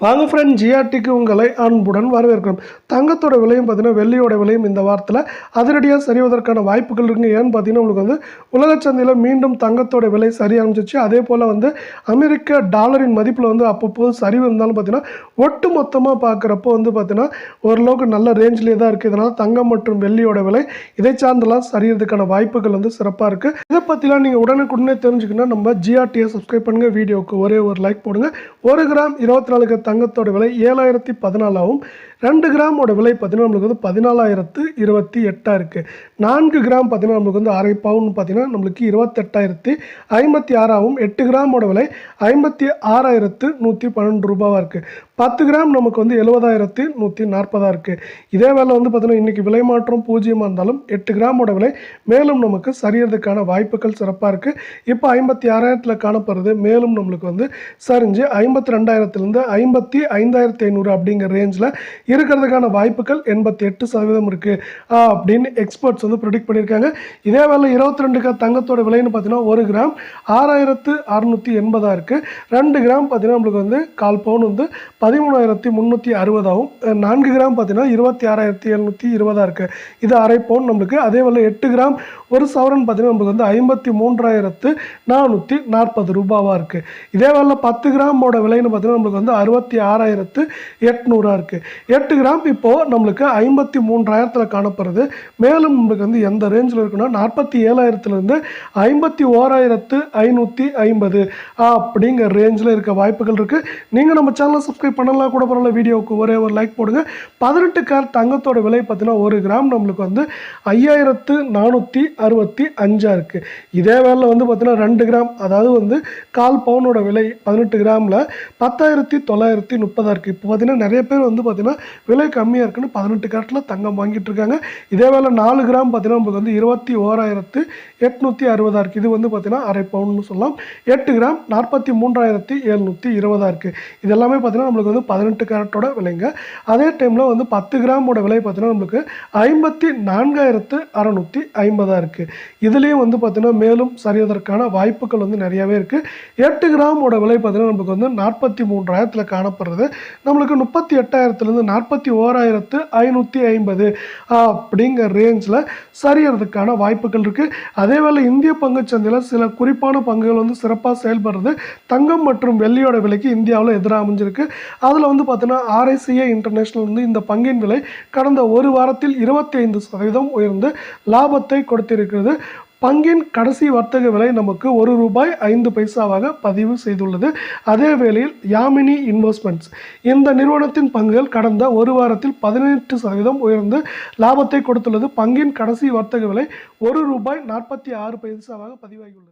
வாங்க ஃப்ரெண்ட், ஜிஆர்டிக்கு உங்களை அன்புடன் வரவேற்கிறோம். தங்கத்தோட விலையும் பார்த்தீங்கன்னா வெள்ளியோட விலையும் இந்த வாரத்தில் அதிரடியாக சரிவதற்கான வாய்ப்புகள் இருக்குங்க. ஏன்னு பார்த்தீங்கன்னா உங்களுக்கு வந்து உலக சந்தையில் மீண்டும் தங்கத்தோட விலை சரி ஆரம்பிச்சிச்சு. அதே போல் வந்து அமெரிக்க டாலரின் மதிப்பில் வந்து அப்பப்போது சரிவு இருந்தாலும் பார்த்தீங்கன்னா ஒட்டு மொத்தமாக பார்க்குறப்போ வந்து பார்த்தீங்கன்னா ஓரளவுக்கு நல்ல ரேஞ்சிலே தான் இருக்குது. இதனால் தங்கம் மற்றும் வெள்ளியோட விலை இதை சார்ந்தெல்லாம் சரியறதுக்கான வாய்ப்புகள் வந்து சிறப்பாக இருக்குது. இதை பற்றிலாம் நீங்கள் உடனுக்குடனே தெரிஞ்சுக்கணும். நம்ம ஜிஆர்டியை சப்ஸ்கிரைப் பண்ணுங்கள். வீடியோவுக்கு ஒரே ஒரு லைக் போடுங்க. 1 கிராம் 24 தங்கத்தோட விலை 7014ஆகவும் 2 கிராமோட விலை பார்த்தீங்கன்னா நம்மளுக்கு வந்து 14028 இருக்குது. 4 கிராம் பார்த்தீங்கன்னா நம்மளுக்கு வந்து அரை பவுன் பார்த்தீங்கன்னா நம்மளுக்கு 28056ஆகவும் 8 கிராமோட விலை 56112 ரூபாவாக இருக்குது. 10 கிராம் நமக்கு வந்து 70140 இருக்குது. இதே வேலை வந்து பார்த்தீங்கன்னா இன்றைக்கி விலை மாற்றம் 0 இருந்தாலும் 8 கிராமோட விலை மேலும் நமக்கு சரியறதுக்கான வாய்ப்புகள் சிறப்பாக இருக்குது. இப்போ 56000 காணப்படுறது. மேலும் நம்மளுக்கு வந்து சரிஞ்சு 52000 55,500 அப்படிங்கிற ரேஞ்சில் இருக்கிறதுக்கான வாய்ப்புகள் 88% இருக்குது அப்படின்னு எக்ஸ்பர்ட்ஸ் வந்து ப்ரெடிக்ட் பண்ணியிருக்காங்க. இதே வேலை 22 தங்கத்தோட விலைன்னு பார்த்தீங்கன்னா 1 கிராம் 6680 இருக்குது. 2 கிராம் பார்த்தீங்கன்னா நம்மளுக்கு வந்து 1/4 பவுன் வந்து 13,360ஆகவும் 4 கிராம் பார்த்தீங்கன்னா 26,720 இருக்குது. இது அரை பவுன் நம்மளுக்கு. அதே வேலை 8 கிராம் 1 சவரன் பார்த்தீங்கன்னா நம்மளுக்கு வந்து 53,440 ரூபாவாக இருக்குது. இதே வேலை 10 கிராமோட விலைன்னு பார்த்தீங்கன்னா நம்மளுக்கு வந்து 66,800 இருக்குது. 8 கிராம் இப்போது நம்மளுக்கு 53,000 காணப்படுறது. மேலும் நம்மளுக்கு வந்து எந்த ரேஞ்சில் இருக்குன்னா 47,000 51,550 அப்படிங்கிற ரேஞ்சில் இருக்க வாய்ப்புகள் இருக்குது. நீங்கள் நம்ம சேனலை சப்ஸ்கிரைப் பண்ணலாம் கூட பரவாயில்ல. வீடியோவுக்கு ஒரே ஒரு லைக் போடுங்க. 18 கேரட் தங்கத்தோட விலை பார்த்தீங்கன்னா 1 கிராம் நம்மளுக்கு வந்து 5465 இருக்குது. இதே வேலை வந்து பார்த்தீங்கன்னா 2 கிராம் அதாவது வந்து 1/4 பவுனோட விலை 18 கிராமில் 10,930 இருக்குது. இப்போ பார்த்தீங்கன்னா நிறைய பேர் வந்து பார்த்தீங்கன்னா விலை கம்மியாக இருக்குன்னு 18 கேரட்டில் தங்கம் வாங்கிட்டு இருக்காங்க. இதே வேலை 4 கிராம் பார்த்தீங்கன்னா நம்மளுக்கு வந்து 21,860 இருக்குது. இது வந்து பார்த்தீங்கன்னா அரை பவுன்னு சொல்லலாம். 8 கிராம் 43,720 இருக்குது. இது எல்லாமே பார்த்தீங்கன்னா நம்மளுக்கு வந்து 18 கேரட்டோட விலைங்க. அதே டைமில் வந்து 10 கிராமோட விலை பார்த்தீங்கன்னா நம்மளுக்கு 54,650 இருக்குது. இதுலேயும் வந்து பார்த்தீங்கன்னா மேலும் சரியதற்கான வாய்ப்புகள் வந்து நிறையாவே இருக்குது. 8 கிராமோட விலை பார்த்தீங்கன்னா நம்மளுக்கு வந்து 43,000 காணப்படுறது. நம்மளுக்கு 38,000 41,550 அப்படிங்கிற ரேஞ்சில் சரியறதுக்கான வாய்ப்புகள் இருக்குது. அதே வேளை இந்திய பங்குச்சந்தையில் சில குறிப்பான பங்குகள் வந்து சிறப்பாக செயல்படுறது. தங்கம் மற்றும் வெள்ளியோட விலைக்கு இந்தியாவில் எதிராக அமைஞ்சிருக்கு. அதில் வந்து பார்த்தீங்கன்னா RICA இன்டர்நேஷனல் வந்து இந்த பங்கின் விலை கடந்த ஒரு வாரத்தில் 25% உயர்ந்து லாபத்தை கொடுத்திருக்கிறது. பங்கின் கடைசி வர்த்தக விலை நமக்கு ₹1.05 பதிவு செய்துள்ளது. அதே வேளையில் யாமினி இன்வெஸ்ட்மெண்ட்ஸ் இந்த நிறுவனத்தின் பங்குகள் கடந்த ஒரு வாரத்தில் 18% உயர்ந்து லாபத்தை கொடுத்துள்ளது. பங்கின் கடைசி வர்த்தக விலை ₹1.46 பதிவாகியுள்ளது.